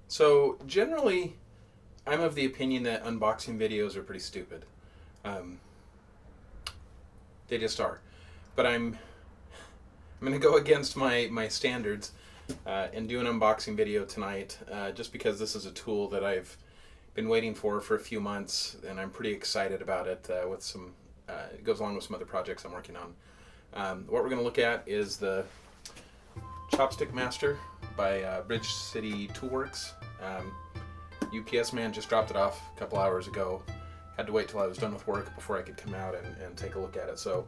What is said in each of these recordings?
So generally, I'm of the opinion that unboxing videos are pretty stupid. Um, they just are. But I'm going to go against my standards and do an unboxing video tonight, just because this is a tool that I've been waiting for a few months, and I'm pretty excited about it. With some, it goes along with some other projects I'm working on. What we're going to look at is the Chopstick Master by Bridge City Toolworks. UPS man just dropped it off a couple hours ago. Had to wait till I was done with work before I could come out and take a look at it. So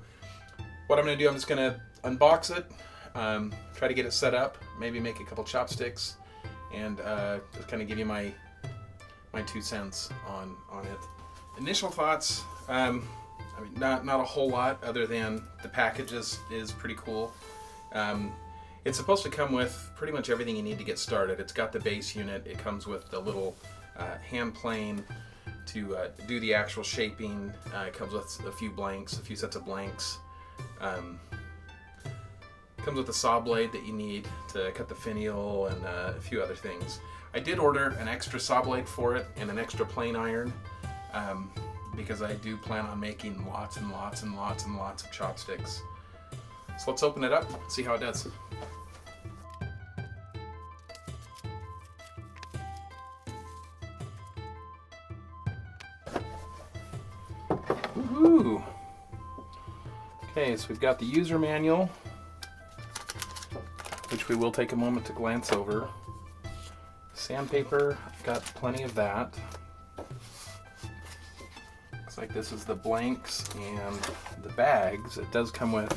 what I'm going to do, I'm just going to unbox it, try to get it set up, maybe make a couple chopsticks, and just kind of give you my 2 cents on it. Initial thoughts, I mean, not a whole lot other than the package is pretty cool. It's supposed to come with pretty much everything you need to get started. It's got the base unit. It comes with the little hand plane to do the actual shaping. It comes with a few sets of blanks. Comes with a saw blade that you need to cut the finial and a few other things. I did order an extra saw blade for it and an extra plane iron because I do plan on making lots and lots and lots and lots of chopsticks. So let's open it up and see how it does. Woohoo! Okay, so we've got the user manual, which we will take a moment to glance over. Sandpaper, I've got plenty of that. Looks like this is the blanks and the bags. It does come with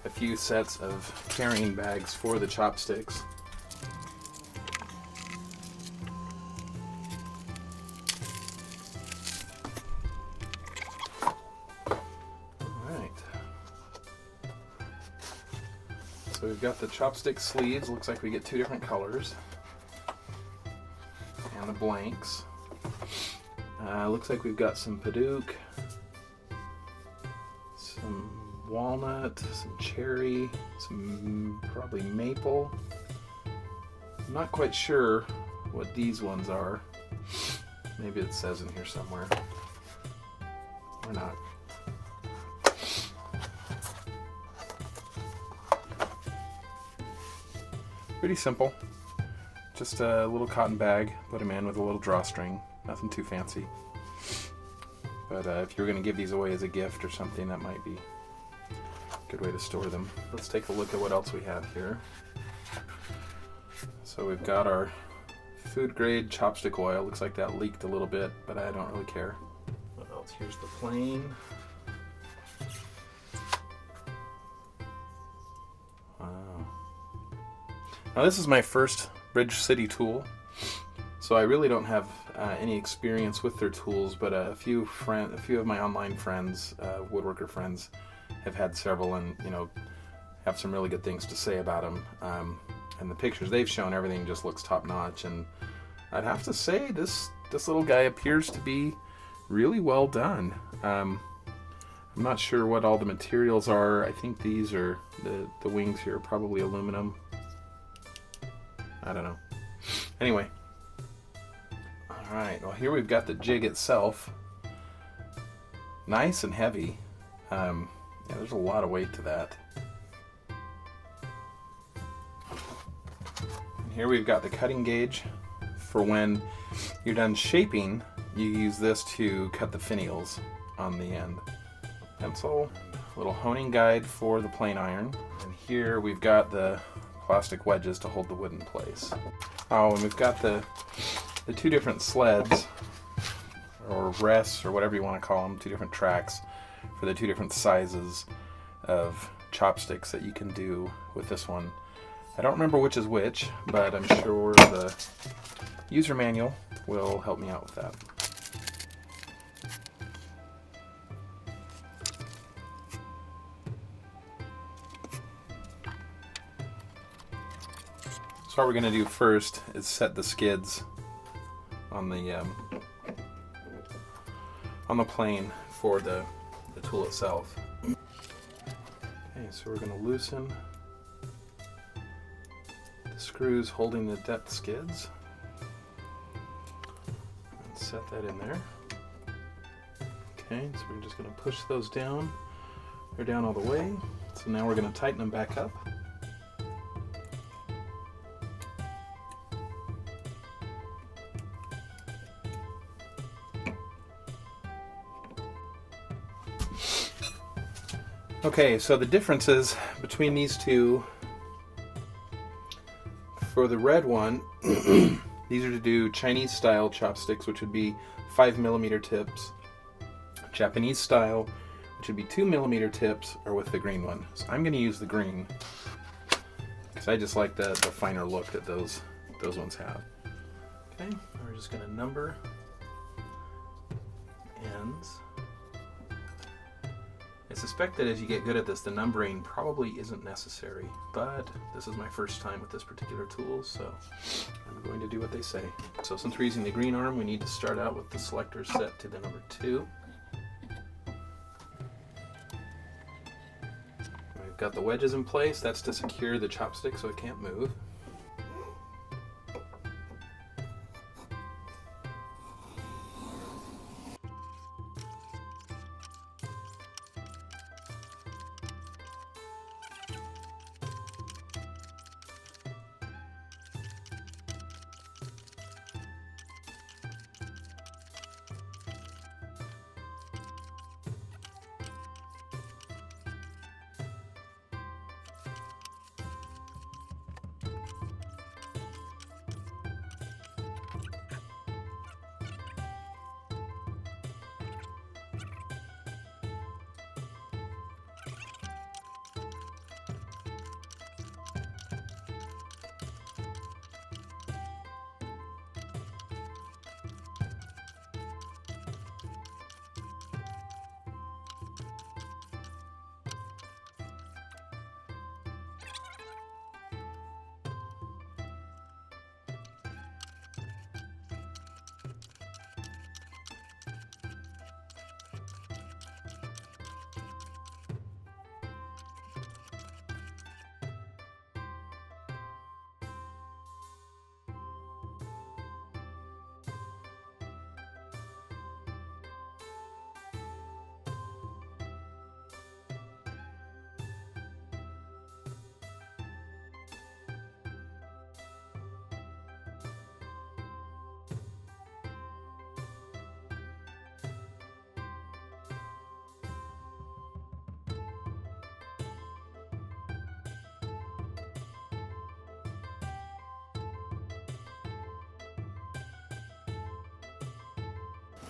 a few sets of carrying bags for the chopsticks. So we've got the chopstick sleeves. Looks like we get 2 different colors. And the blanks. Looks like we've got some Padook, some walnut, some cherry, some probably maple. I'm not quite sure what these ones are. Maybe it says in here somewhere. Or not. Pretty simple. Just a little cotton bag, put them in with a little drawstring. Nothing too fancy. But if you were going to give these away as a gift or something, that might be a good way to store them. Let's take a look at what else we have here. So we've got our food grade chopstick oil. Looks like that leaked a little bit, but I don't really care. What else? Here's the plane. Now this is my first Bridge City tool, so I really don't have any experience with their tools, but a few of my online friends, woodworker friends, have had several and have some really good things to say about them. And the pictures they've shown, everything just looks top notch, and I'd have to say this little guy appears to be really well done. I'm not sure what all the materials are. I think these are the wings here are probably aluminum. I don't know. Anyway. Alright, well here we've got the jig itself. Nice and heavy. Yeah, there's a lot of weight to that. And here we've got the cutting gauge for when you're done shaping. You use this to cut the finials on the end. Pencil, a little honing guide for the plane iron. And here we've got the plastic wedges to hold the wood in place. Oh, and we've got the 2 different sleds, or rests, or whatever you want to call them, 2 different tracks for the 2 different sizes of chopsticks that you can do with this one. I don't remember which is which, but I'm sure the user manual will help me out with that. So what we're going to do first is set the skids on the plane for the tool itself. Okay, so we're going to loosen the screws holding the depth skids. set that in there. Okay, so we're just going to push those down. They're down all the way. So now we're going to tighten them back up. Okay, so the differences between these two, for the red one, these are to do Chinese style chopsticks, which would be 5mm tips. Japanese style, which would be 2mm tips, are with the green one. So I'm going to use the green because I just like the finer look that those ones have. Okay, we're just going to number ends. I suspect that as you get good at this, the numbering probably isn't necessary, but this is my first time with this particular tool, so I'm going to do what they say. So since we're using the green arm, we need to start out with the selector set to the number 2. We've got the wedges in place. That's to secure the chopstick so it can't move.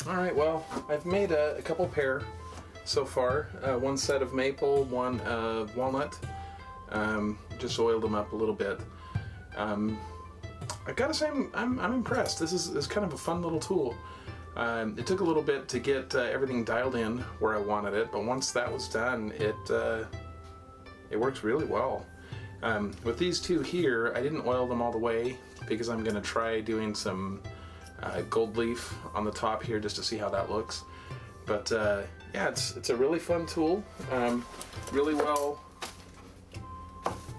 Alright, well, I've made a couple pair so far. One set of maple, one of walnut. Just oiled them up a little bit. I gotta say, I'm impressed. This is kind of a fun little tool. It took a little bit to get everything dialed in where I wanted it, but once that was done, it works really well. With these two here, I didn't oil them all the way because I'm going to try doing some gold leaf on the top here just to see how that looks. But yeah, it's a really fun tool, really well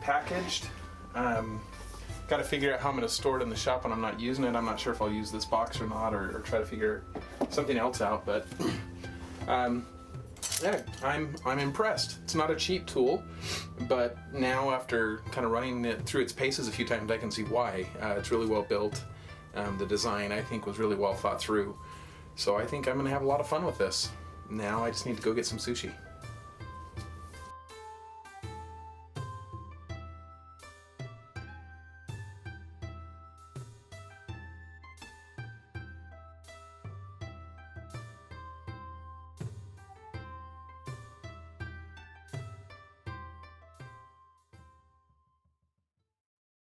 packaged. Got to figure out how I'm going to store it in the shop when I'm not using it. I'm not sure if I'll use this box or not, or try to figure something else out. But yeah, I'm impressed. It's not a cheap tool, but now after kind of running it through its paces a few times, I can see why. It's really well built. The design, I think, was really well thought through. So I think I'm going to have a lot of fun with this. Now I just need to go get some sushi.